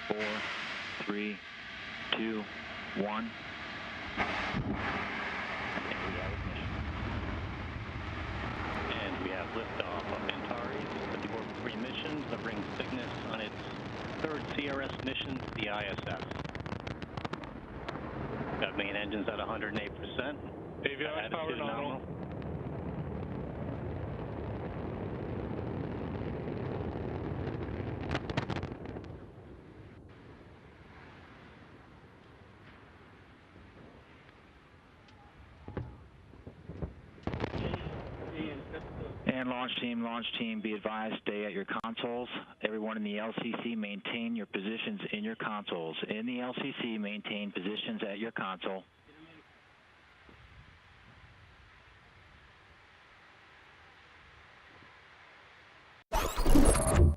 4, 3, 2, 1. And we have liftoff of Antares, 54 missions that brings Cygnus on its third CRS mission to the ISS. Got main engines at 108%. Avionics power nominal. And launch team, be advised, stay at your consoles. Everyone in the LCC, maintain your positions in your consoles. In the LCC, maintain positions at your console.